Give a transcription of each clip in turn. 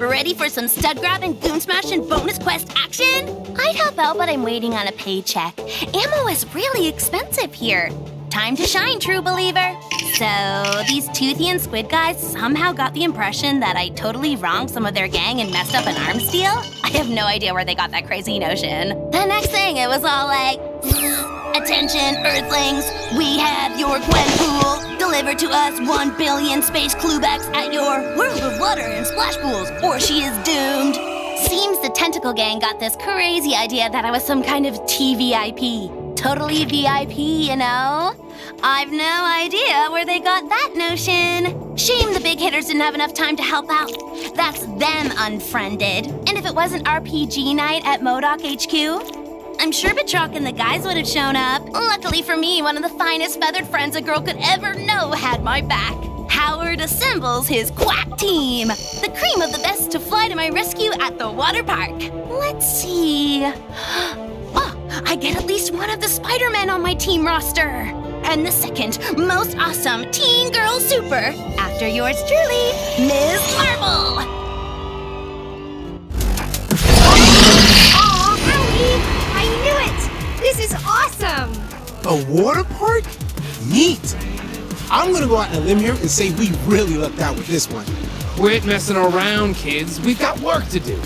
Ready for some stud grabbing, goon smashing, bonus quest action? I'd help out, but I'm waiting on a paycheck. Ammo is really expensive here. Time to shine, true believer. So, these Toothy and Squid guys somehow got the impression that I totally wronged some of their gang and messed up an arms deal? I have no idea where they got that crazy notion. The next thing, it was all like, attention, Earthlings, we have your Gwenpool. Deliver to us 1 billion space cluebacks at your world of water and splash pools, or she is doomed. Seems the Tentacle Gang got this crazy idea that I was some kind of TVIP. Totally VIP, you know? I've no idea where they got that notion. Shame the big hitters didn't have enough time to help out. That's them unfriended. And if it wasn't RPG night at MODOK HQ, I'm sure Batroc and the guys would have shown up. Luckily for me, one of the finest feathered friends a girl could ever know had my back. Howard assembles his quack team. The cream of the best to fly to my rescue at the water park. Let's see. I get at least one of the Spider-Men on my team roster. And the second most awesome teen girl super. After yours truly, Ms. Marvel. Aw, Howie! I knew it! This is awesome! A water park? Neat! I'm gonna go out on a limb here and say we really lucked out with this one. Quit messing around, kids. We've got work to do.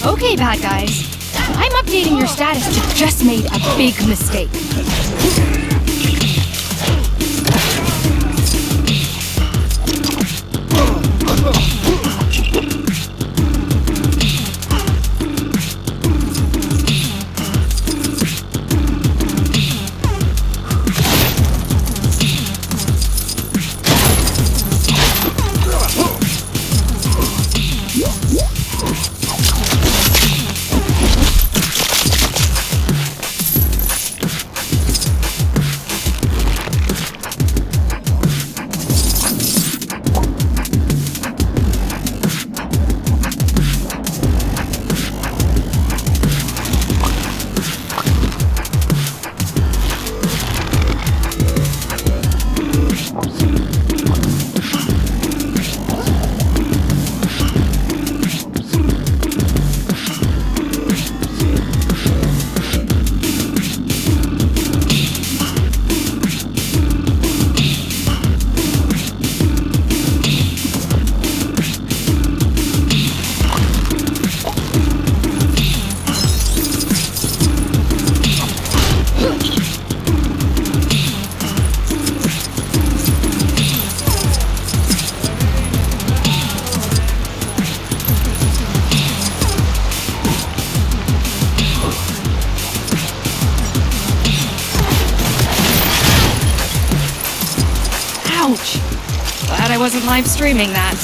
Okay, bad guys. I'm updating your status to just made a big mistake. Ouch! Glad I wasn't live streaming that.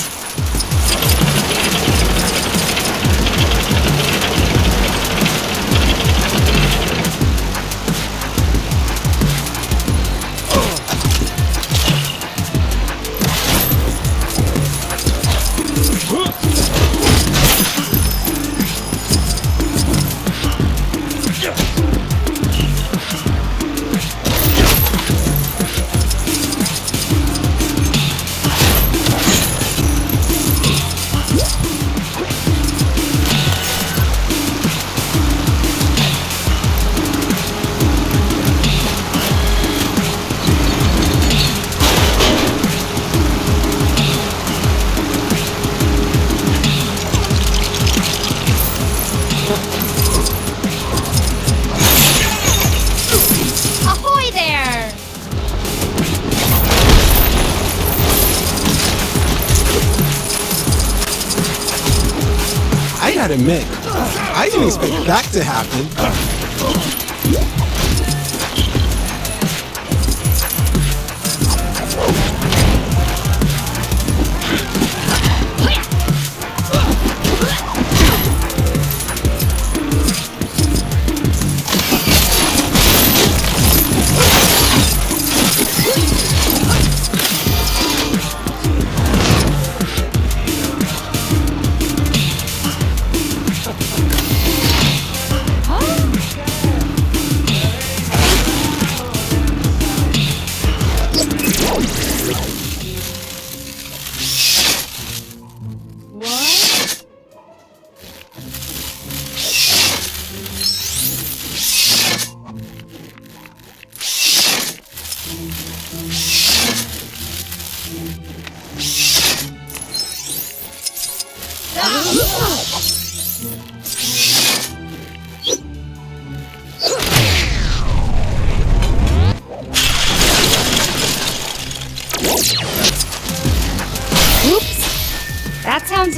I gotta admit, I didn't expect that to happen.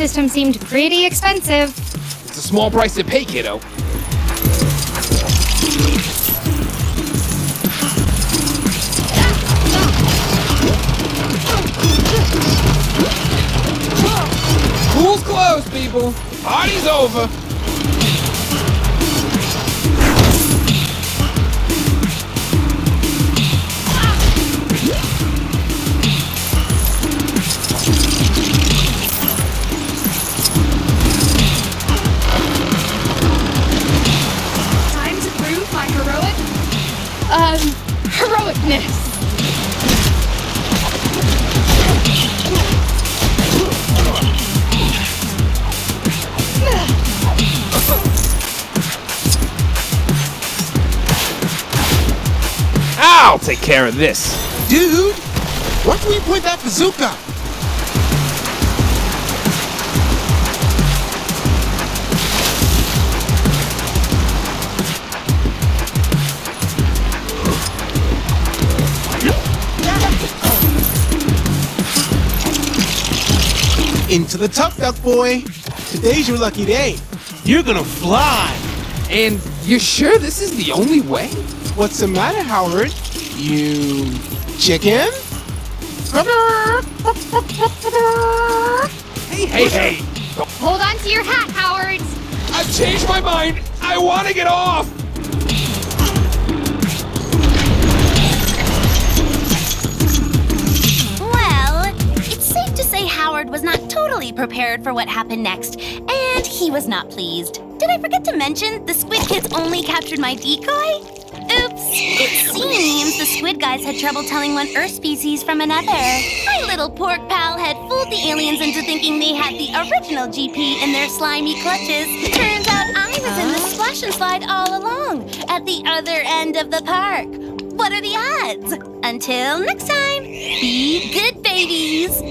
system seemed pretty expensive. It's a small price to pay, kiddo. Pool's closed, people. Party's over. Time to prove my heroicness. I'll take care of this. Dude, why don't we point that bazooka? Into the tough duck, boy. Today's your lucky day. You're gonna fly. And you're sure this is the only way? What's the matter, Howard? You chicken? Hey. Hold on to your hat, Howard. I've changed my mind. I want to get off. Well, it's safe to say Howard was not totally prepared for what happened next, and he was not pleased. Did I forget to mention the Squid Kids only captured my decoy? Oops. It seems the squid guys had trouble telling one Earth species from another. My little pork pal had fooled the aliens into thinking they had the original GP in their slimy clutches. Turns out I was in the splash and slide all along, at the other end of the park. What are the odds? Until next time, be good babies.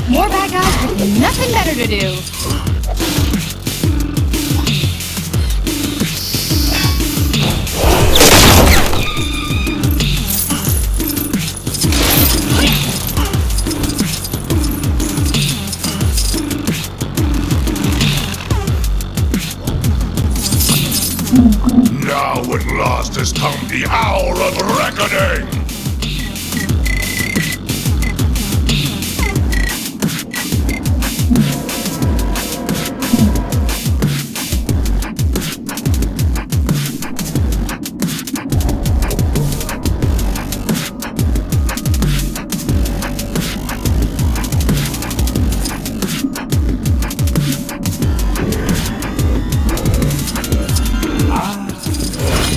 More bad guys with nothing better to do. Now at last has come the hour of reckoning!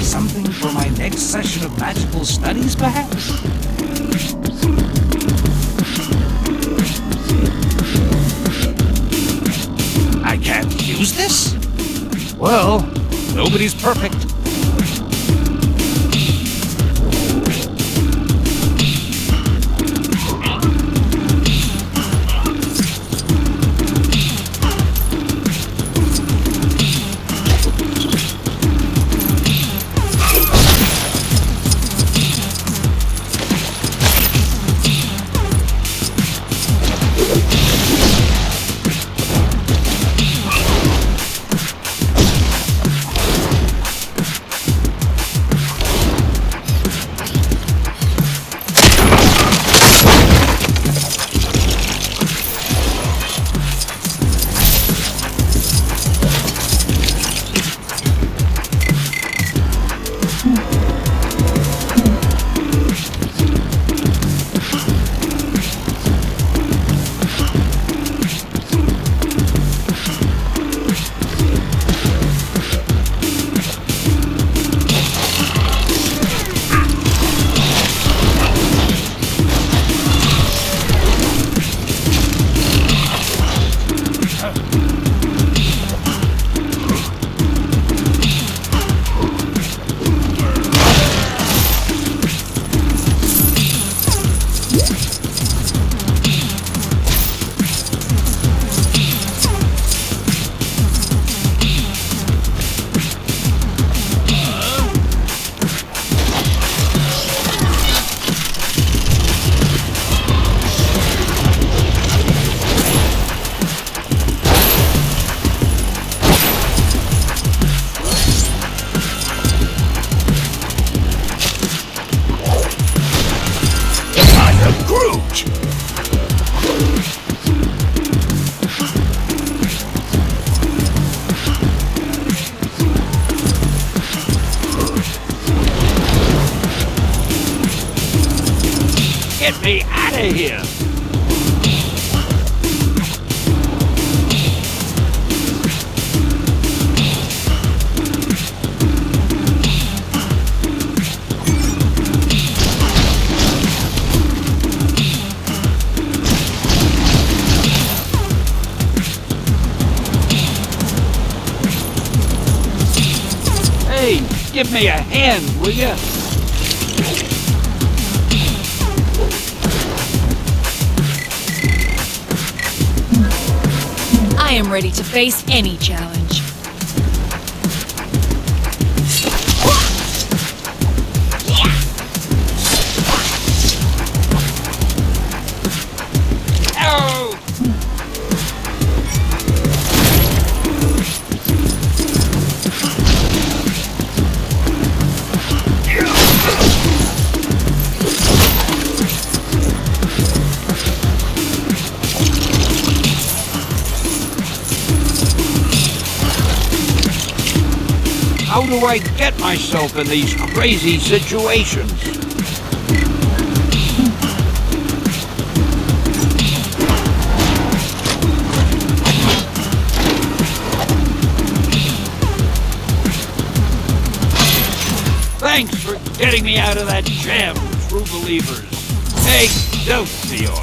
Something for my next session of magical studies, perhaps? I can't use this? Well, nobody's perfect. of here. Hey, give me a hand, will ya? I am ready to face any challenge. Ow! How do I get myself in these crazy situations? Thanks for getting me out of that jam, true believers. Excelsior!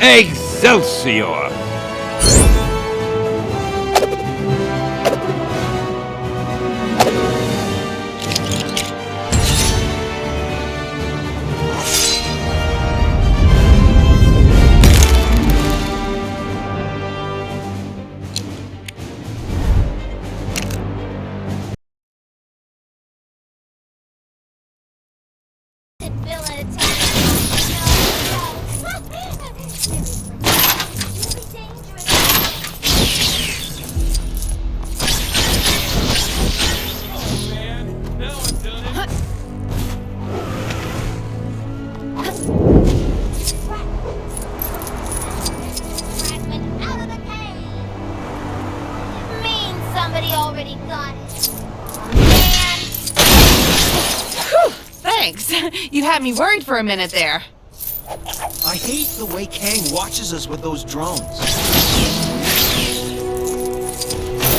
Excelsior! Somebody already got it. Thanks. You had me worried for a minute there. I hate the way Kang watches us with those drones. The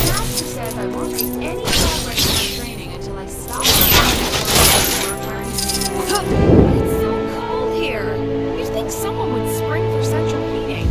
master says I won't make any progress in my training until I stop. It's so cold here. You'd think someone would spring for central heating.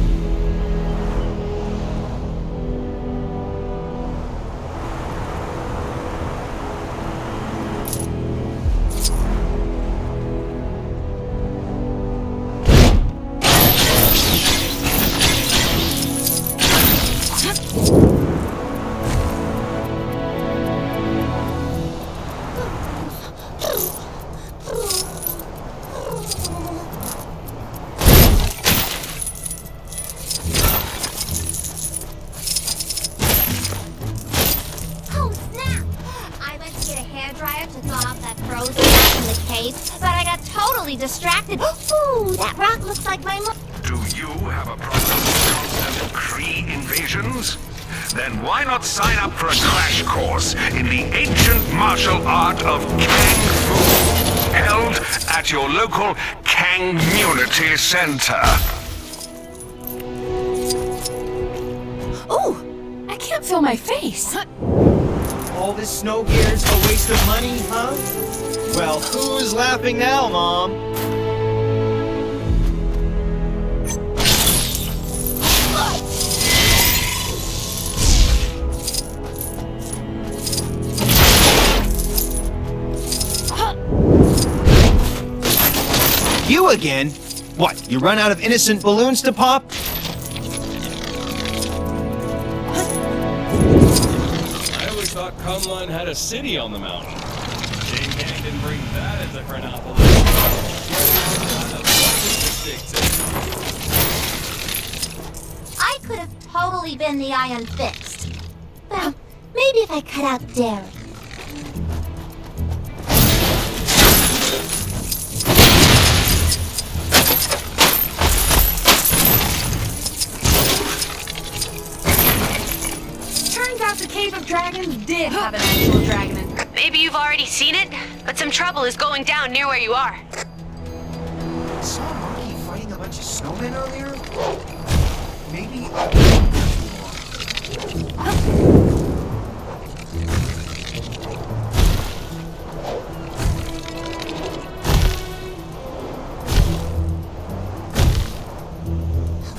Oh, snap! I went to get a hairdryer to thaw off that frozen rock in the cave, but I got totally distracted. Ooh, that rock looks like my Do you have a problem with constant Kree invasions? Then why not sign up for a crash course in the ancient martial art of Kang Fu, held at your local Kang-munity center? Ooh, I can't feel my face. All this snow gear's a waste of money, huh? Well, who's laughing now, Mom? You again? What, you run out of innocent balloons to pop? I always thought thought Kunlun had a city on the mountain. King Kang didn't bring that into Chronopolis. I could have totally been the Iron Fist. Well, maybe if I cut out Derek. Turns out the Cave of Dragons did have an actual dragon in it. Maybe you've already seen it, but some trouble is going down near where you are. I saw a monkey fighting a bunch of snowmen earlier. Maybe.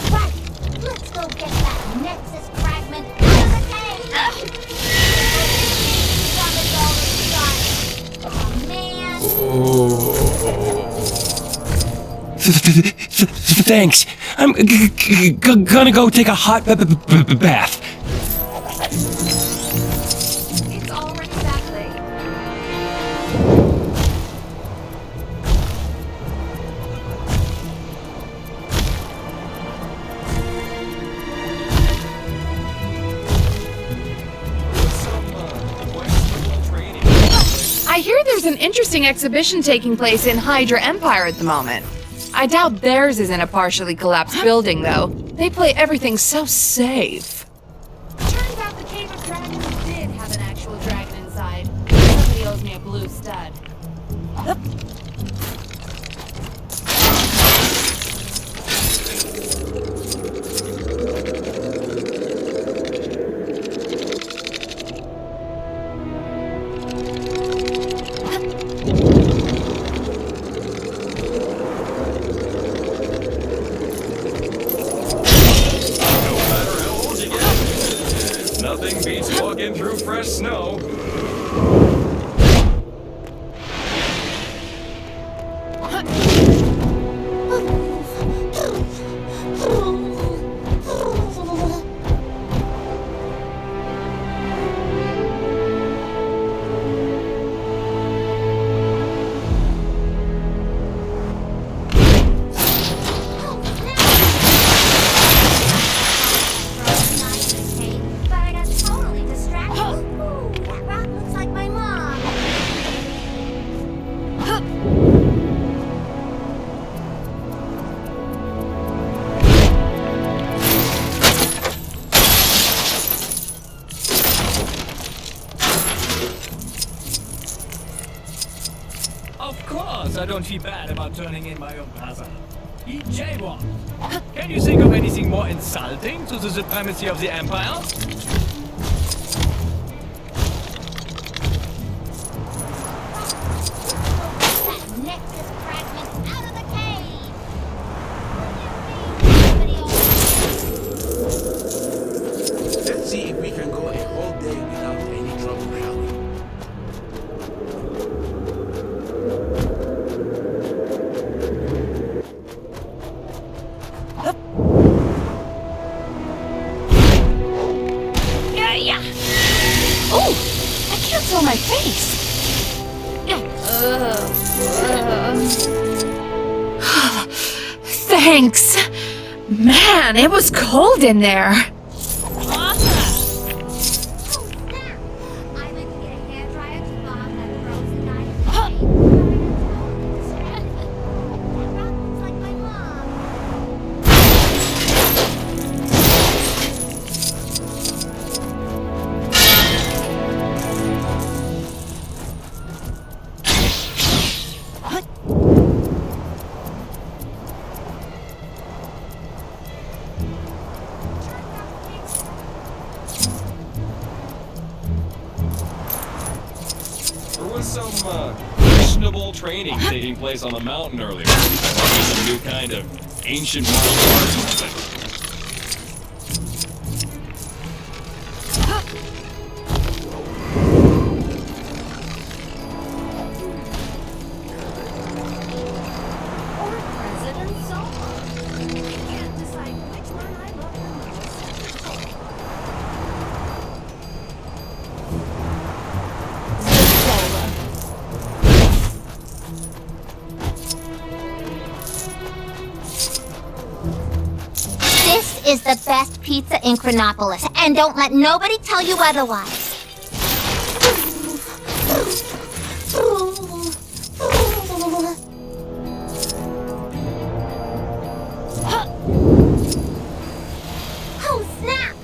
Right, let's go get that Nexus fragment out of the cave. Oh man. Thanks. I'm gonna go take a hot bath. It's already that late. I hear there's an interesting exhibition taking place in Hydra Empire at the moment. I doubt theirs is in a partially collapsed building, though. They play everything so safe. Turns out the Cave of Dragons did have an actual dragon inside. Somebody owes me a blue stud. Nothing beats walking through fresh snow. But I got totally distracted. Ooh, that rock looks like my mom. Of course, I don't feel bad about turning in my own brother. He jaywalked. Can you think of anything more insulting to the supremacy of the Empire? That Nexus fragment out of the cave. Let's see if we can go a whole day without any trouble, shall we? Oh! I can't feel my face! Thanks! Man, it was cold in there! Oh, snap! I went to get a hairdryer to thaw out that frozen ice cream. But I got totally distracted. That rock looks like my mom. There was some questionable training taking place on the mountain earlier. Some new kind of ancient martial arts or something. Or President Soma. I can't decide which one I love the most. is the best pizza in Chronopolis, and don't let nobody tell you otherwise. Oh, snap!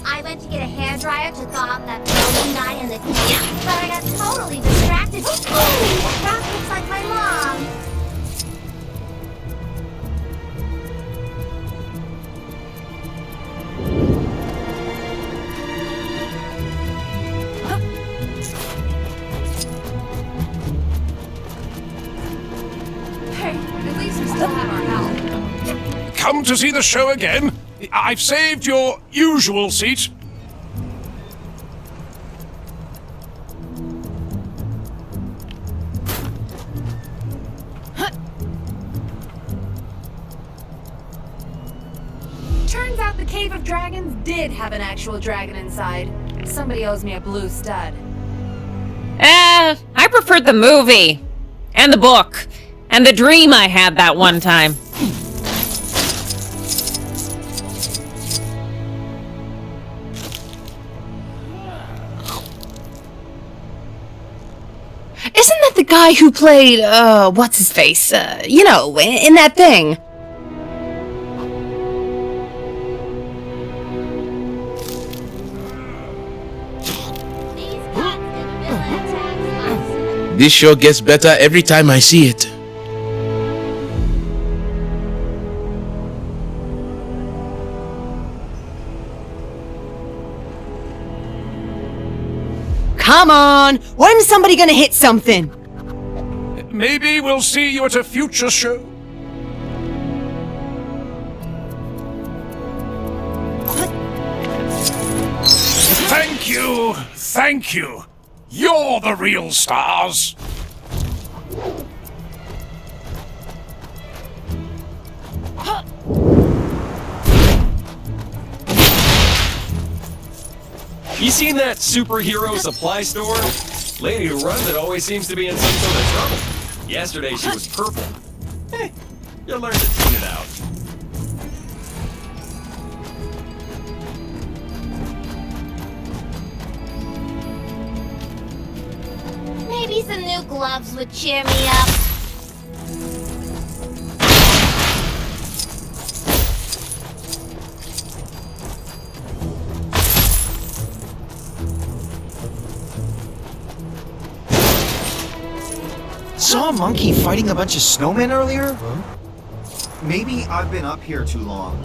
I went to get a hairdryer to thaw out that frozen guy in the kitchen, but I got totally distracted. Ooh, Rock looks like my mom. Hey, at least we still have our help. Come to see the show again? I've saved your usual seat. Turns out the Cave of Dragons did have an actual dragon inside. Somebody owes me a blue stud. I preferred the movie. And the book. And the dream I had that one time. Isn't that the guy who played, what's his face? You know, in that thing? These constant villain attacks. This show gets better every time I see it. Come on! When's somebody gonna hit something? Maybe we'll see you at a future show. Thank you! Thank you! You're the real stars! You seen that superhero supply store? Lady who runs it always seems to be in some sort of trouble. Yesterday she was purple. Hey, you'll learn to tune it out. Maybe some new gloves would cheer me up. Saw a monkey fighting a bunch of snowmen earlier? Maybe I've been up here too long.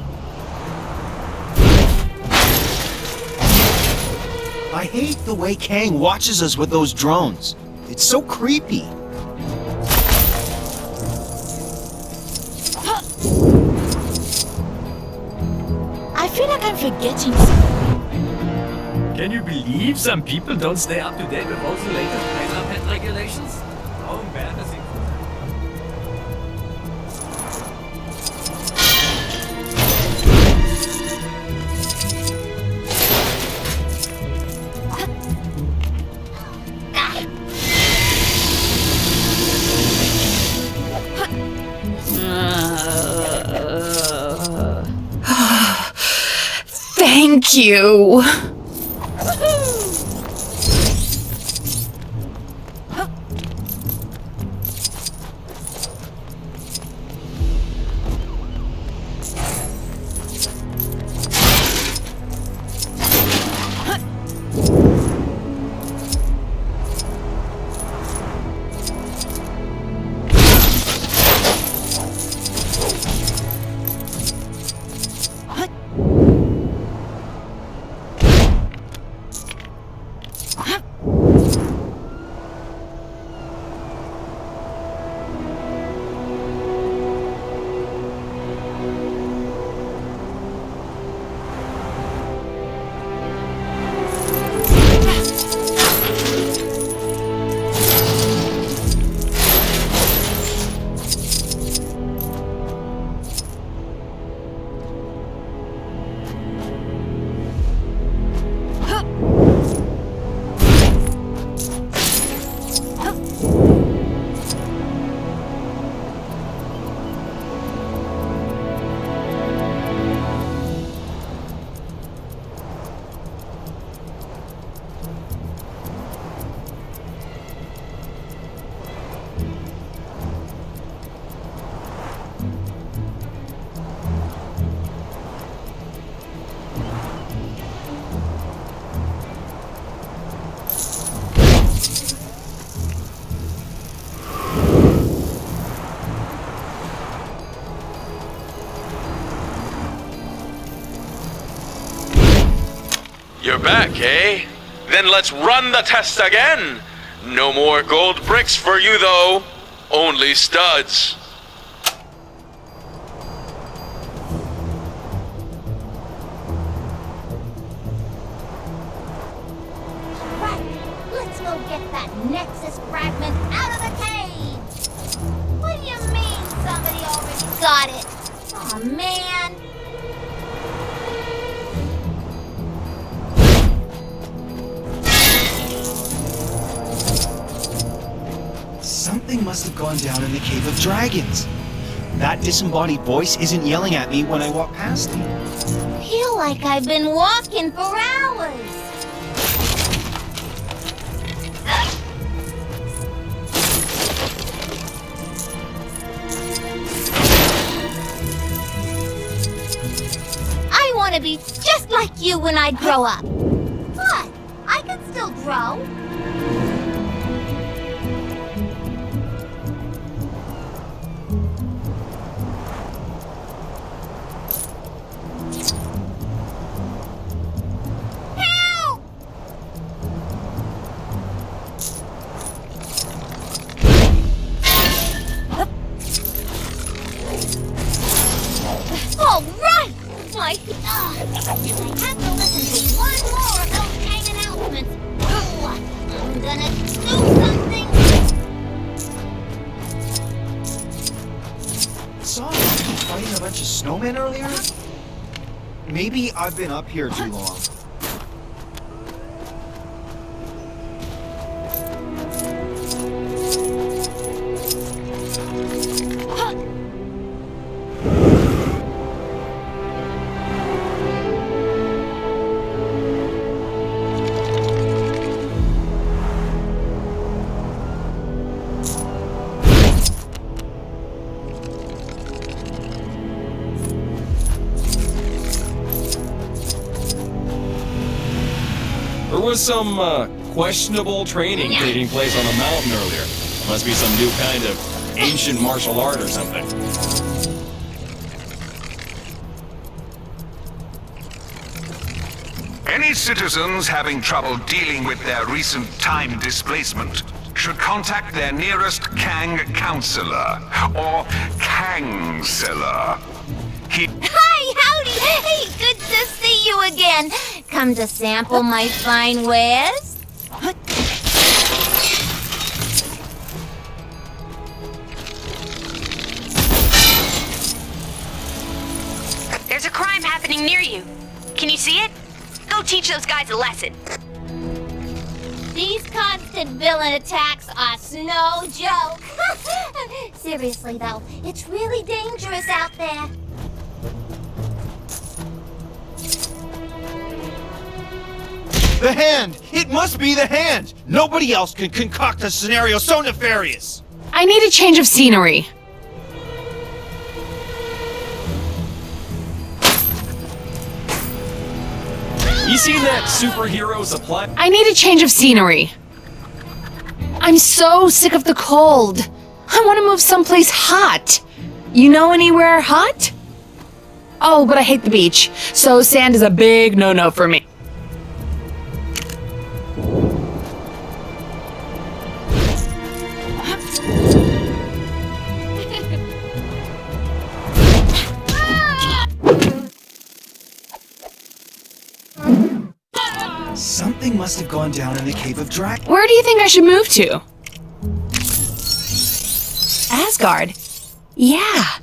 I hate the way Kang watches us with those drones. It's so creepy. I feel like I'm forgetting something. Can you believe some people don't stay up to date with all the latest pet regulations? How embarrassing. Thank you. You're back, eh? Then let's run the test again. No more gold bricks for you, though. Only studs. Right, let's go get that Nexus fragment out of the cage! What do you mean somebody already got it? Aw, man! Something must have gone down in the Cave of Dragons. That disembodied voice isn't yelling at me when I walk past it. Feel like I've been walking for hours. I want to be just like you when I grow up. But I can still grow. All right! My... If I have to listen to one more of those dang announcements, I'm gonna do something! Saw you fighting a bunch of snowmen earlier? Maybe I've been up here too long. There was some questionable training taking place on the mountain earlier. Must be some new kind of ancient martial art or something. Any citizens having trouble dealing with their recent time displacement should contact their nearest Kang counselor, or Kangseller. Hi, howdy! Hey, good to see you again! Come to sample my fine wares? There's a crime happening near you. Can you see it? Go teach those guys a lesson. These constant villain attacks are no joke. Seriously though, it's really dangerous out there. The hand! It must be the hand! Nobody else can concoct a scenario so nefarious! I need a change of scenery. You seen that superhero supply? I need a change of scenery. I'm so sick of the cold. I want to move someplace hot. You know anywhere hot? Oh, but I hate the beach, so sand is a big no-no for me. Something must have gone down in the Cave of Dragons. Where do you think I should move to? Asgard? Yeah.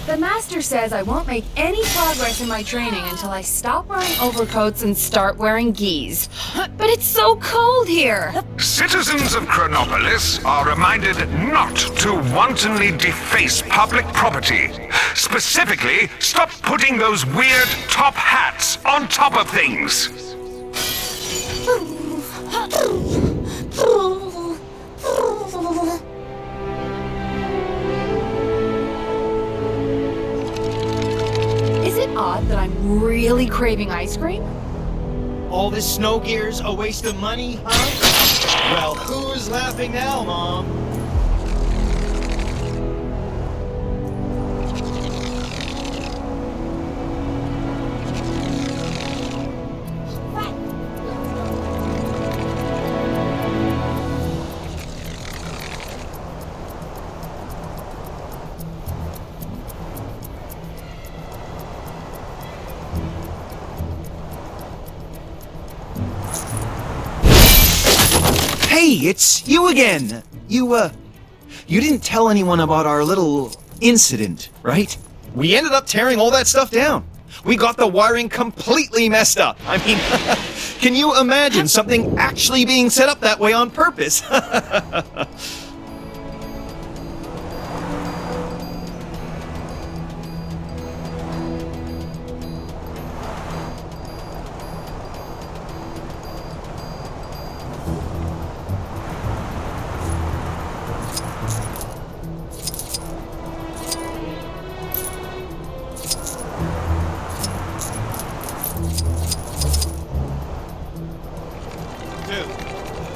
The master says I won't make any progress in my training until I stop wearing overcoats and start wearing gis. But it's so cold here. Citizens of Chronopolis are reminded not to wantonly deface public property. Specifically, stop putting those weird top hats on top of things. Is it odd that I'm really craving ice cream? All this snow gear's a waste of money, huh? Well, who's laughing now, Mom? Hey, it's you again! You didn't tell anyone about our little incident, right? We ended up tearing all that stuff down. We got the wiring completely messed up. I mean, can you imagine something actually being set up that way on purpose?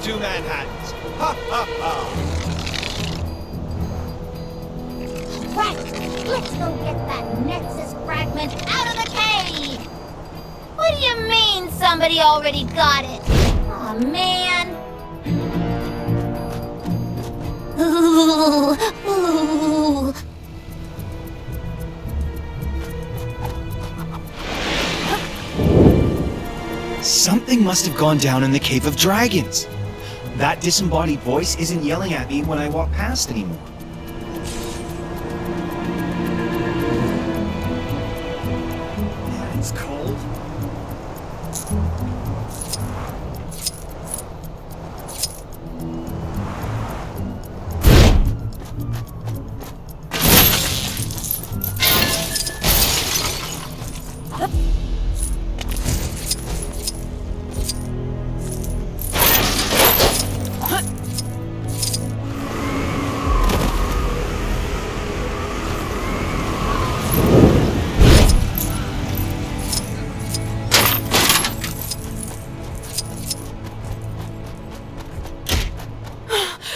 Two Manhattans. Ha ha ha! Right, let's go get that Nexus fragment out of the cave! What do you mean somebody already got it? Aw, man! Ooh, ooh. Something must have gone down in the Cave of Dragons. That disembodied voice isn't yelling at me when I walk past anymore. Man, it's cold.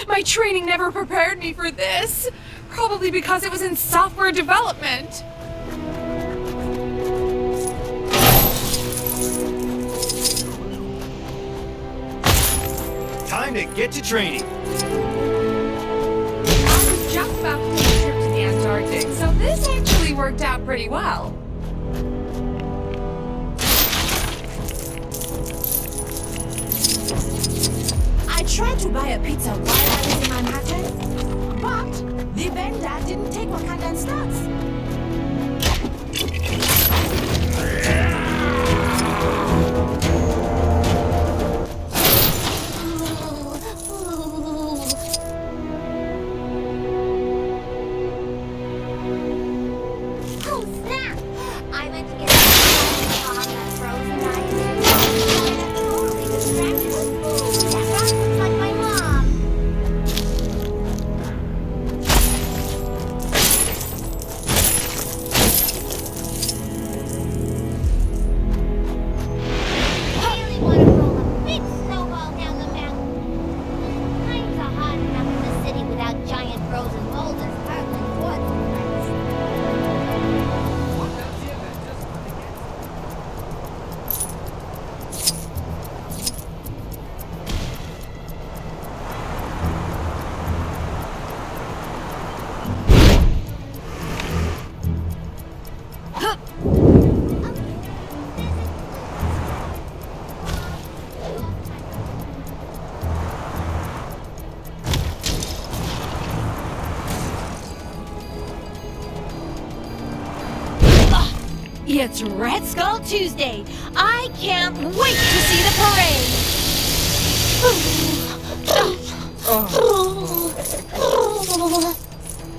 My training never prepared me for this. Probably because it was in software development. Time to get to training. I was just about to take a trip to the Antarctic, so this actually worked out pretty well. I tried to buy a pizza while I was in Manhattan, but the vendor didn't take Wakandan stocks. Oh, snap! I meant to get on that frozen ice. I'm totally distracted with food. That rock looks like my mom. Really want to roll a big snowball down the mountain. Times are hot enough in the city without giant frozen boulders hurtling towards the place. It's Red Skull Tuesday. I can't wait to see the parade.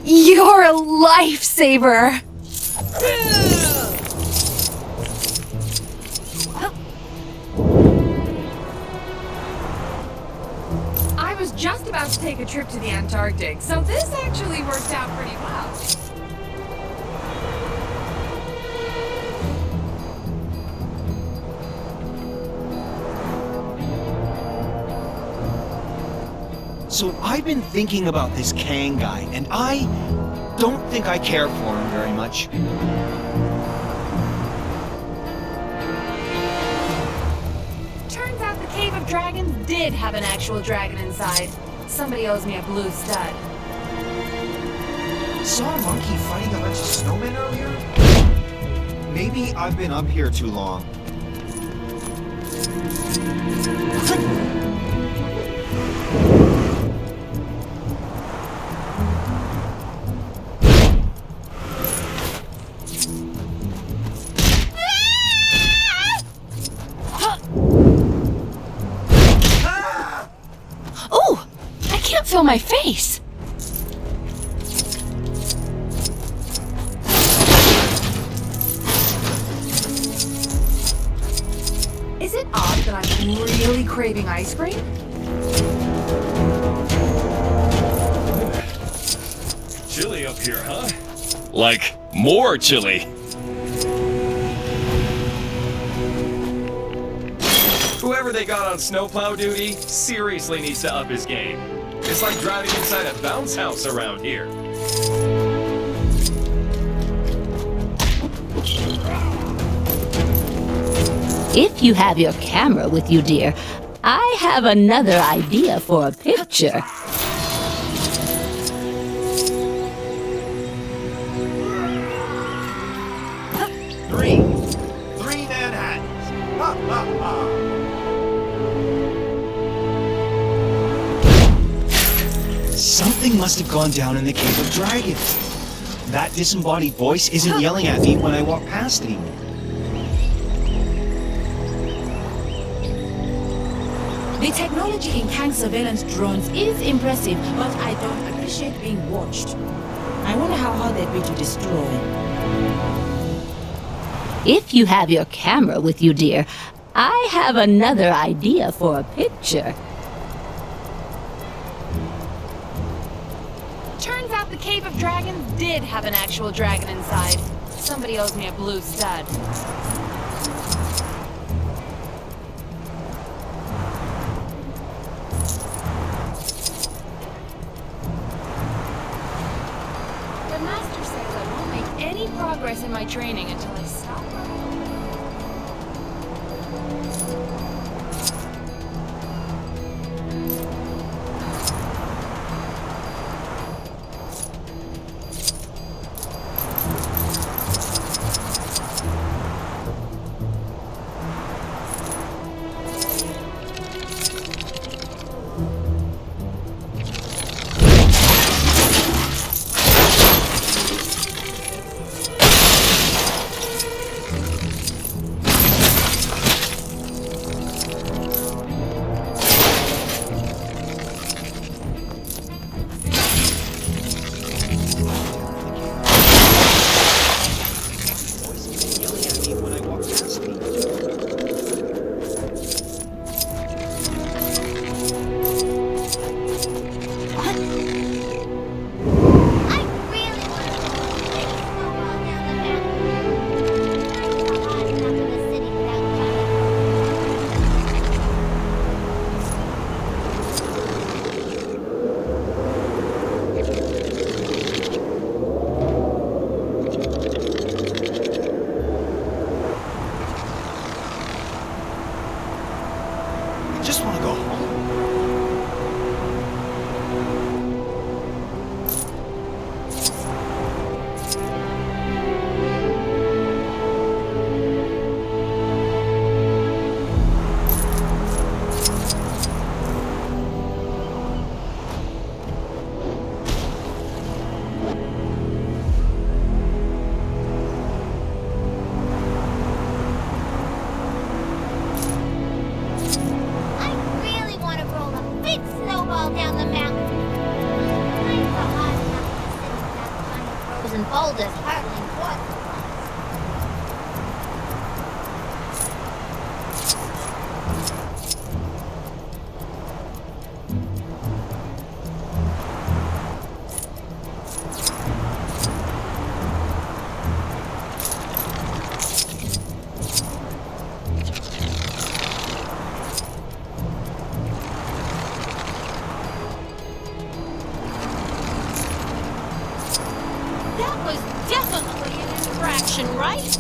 You're a lifesaver. I was just about to take a trip to the Antarctic, so this actually worked out pretty well. So I've been thinking about this Kang guy, and I don't think I care for him very much. Turns out the Cave of Dragons did have an actual dragon inside. Somebody owes me a blue stud. Saw a monkey fighting a bunch of snowmen earlier? Maybe I've been up here too long. saw my face. Is it odd that I'm really craving ice cream? Chilly up here, huh? Like, more chilly. Whoever they got on snowplow duty seriously needs to up his game. It's like driving inside a bounce house around here. If you have your camera with you, dear, I have another idea for a picture. Three Manhattans. Ha ha ha. Something must have gone down in the Cave of Dragons. That disembodied voice isn't yelling at me when I walk past anymore. The technology in Kang's surveillance drones is impressive, but I don't appreciate being watched. I wonder how hard they'd be to destroy. If you have your camera with you, dear, I have another idea for a picture. Turns out the Cave of Dragons did have an actual dragon inside. Somebody owes me a blue stud. The master says I won't make any progress in my training until I stop. Just want to go home. Boulders hurtling waterfalls. That was definitely an infraction, right?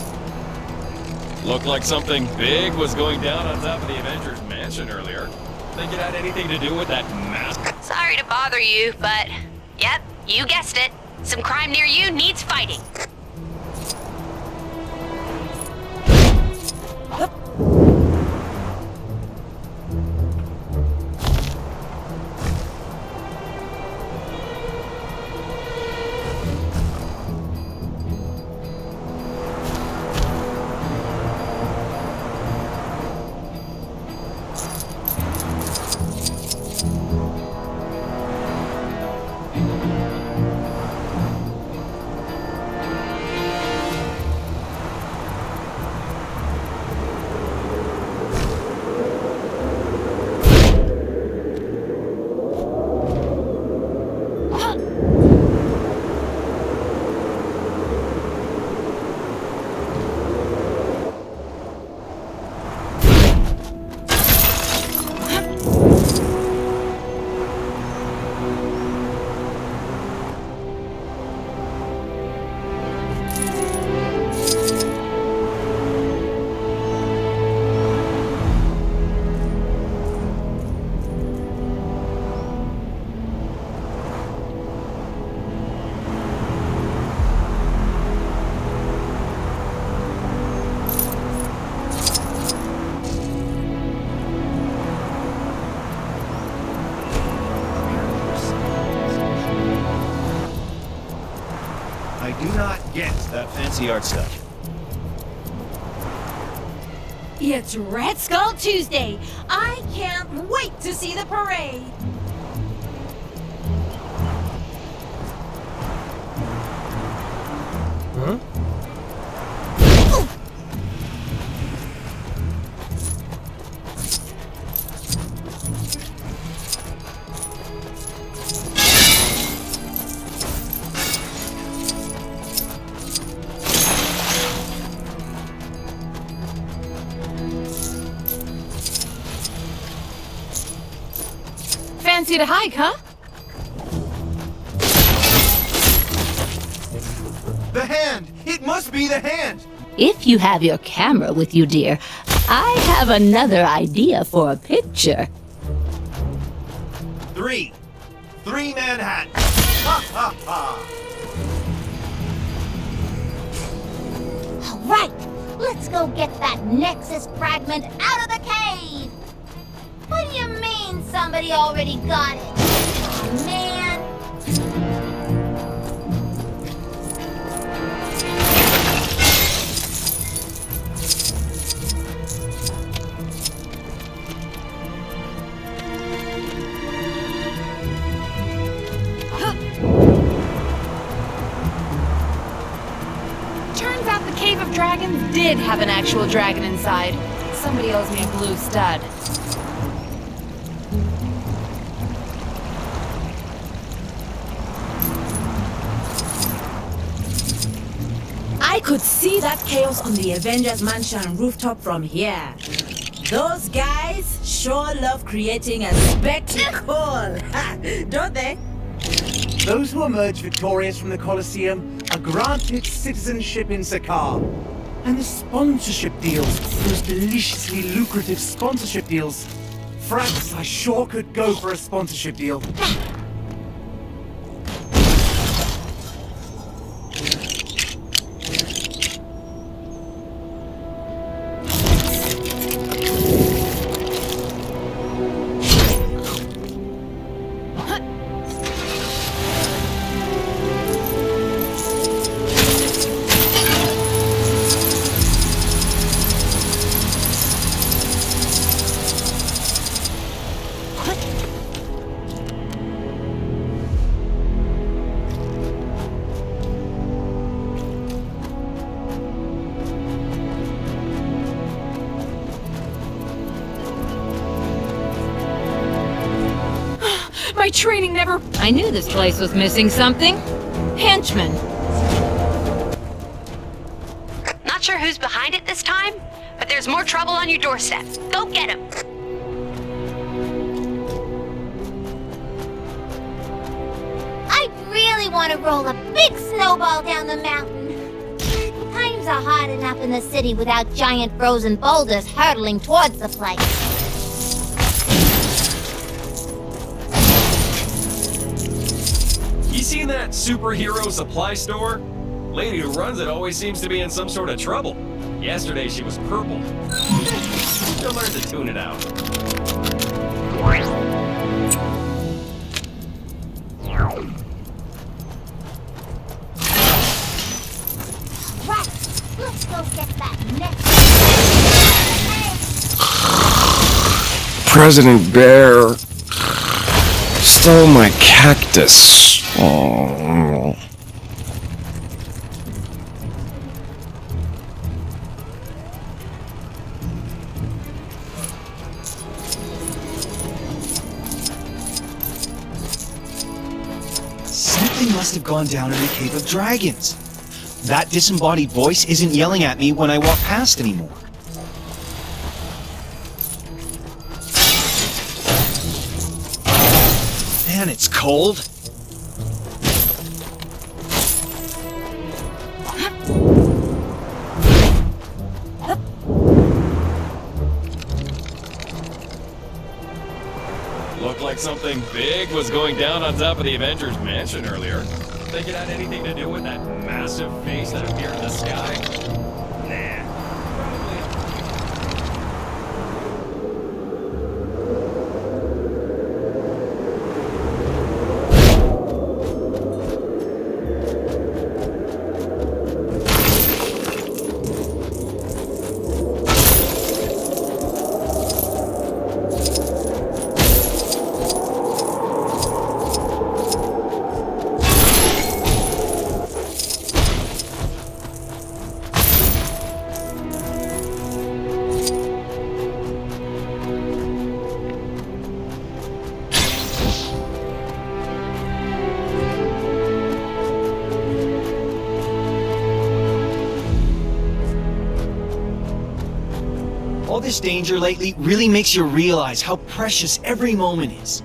Looked like something big was going down on top of the Avengers mansion earlier. Think it had anything to do with that mask? Sorry to bother you, but yep, you guessed it. Some crime near you needs fighting. Forget that fancy art stuff. It's Red Skull Tuesday. I can't wait to see the parade. Huh? Fancy to hike, huh? The hand! It must be the hand! If you have your camera with you, dear, I have another idea for a picture. Three Manhattan! Ha ha ha! All right, let's go get that Nexus fragment out of the cave. What do you mean somebody already got it? Oh, man. Turns out the Cave of Dragons did have an actual dragon inside. Somebody owes me a blue stud. I could see that chaos on the Avengers Mansion rooftop from here. Those guys sure love creating a spectacle, don't they? Those who emerge victorious from the Colosseum are granted citizenship in Sakar. And the sponsorship deals, those deliciously lucrative sponsorship deals. Fraps, I sure could go for a sponsorship deal. My training never... I knew this place was missing something. Henchmen. Not sure who's behind it this time, but there's more trouble on your doorstep. Go get him. I really want to roll a big snowball down the mountain. Times are hard enough in the city without giant frozen boulders hurtling towards the place. You seen that superhero supply store? Lady who runs it always seems to be in some sort of trouble. Yesterday she was purple. You'll learn to tune it out. Right, let's go get that next. President Bear stole my cactus. Oh. Something must have gone down in the Cave of Dragons. That disembodied voice isn't yelling at me when I walk past anymore. Man, it's cold. Looked like something big was going down on top of the Avengers Mansion earlier. Think it had anything to do with that massive face that appeared in the sky? Nah, probably. this danger lately really makes you realize how precious every moment is.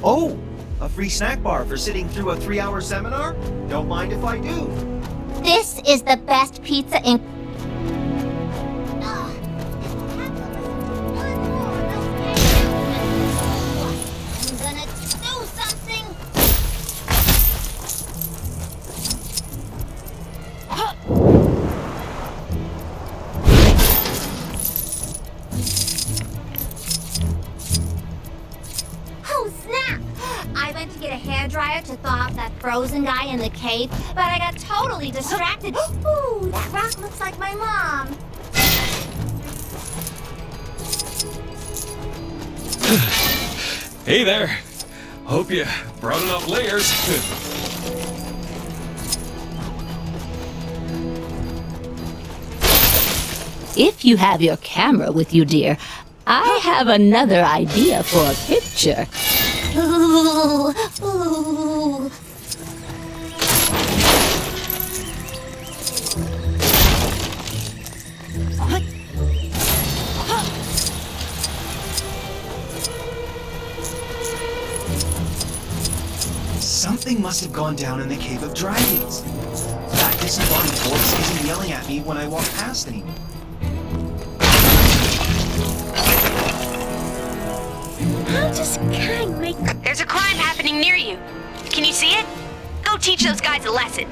Oh, a free snack bar for sitting through a 3-hour seminar? Don't mind if I do. This is the best pizza in... I'm gonna do something! Oh, snap! I went to get a hairdryer to thaw out that frozen guy in the cave, but I got totally distracted. Ooh, that rock looks like my mom. Hey there. Hope you brought enough layers. If you have your camera with you, dear, I have another idea for a picture. Ooh, ooh. Something must have gone down in the Cave of Dragons. That disembodied voice isn't yelling at me when I walk past anymore. How does Kang make... There's a crime happening near you. Can you see it? Go teach those guys a lesson.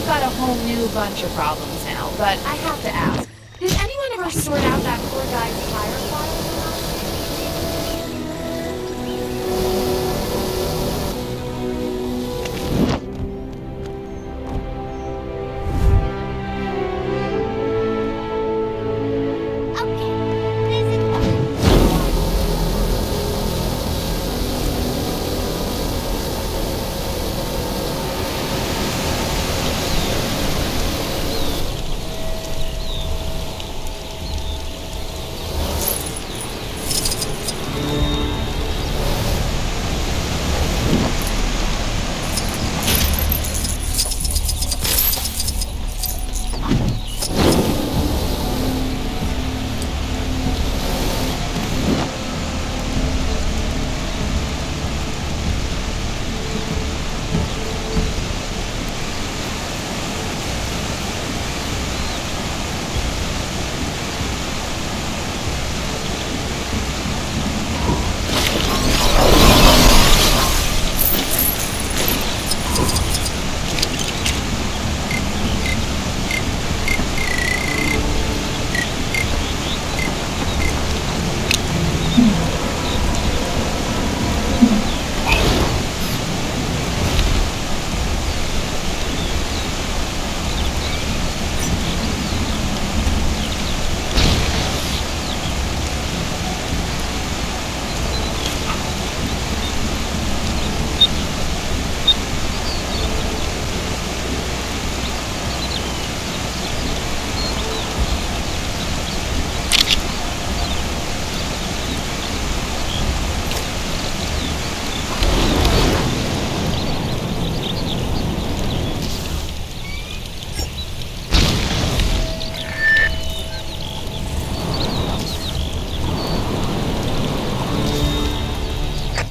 Got a whole new bunch of problems now, but I have to ask, did anyone ever sort out that poor guy's tire file?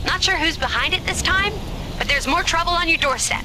Not sure who's behind it this time, but there's more trouble on your doorstep.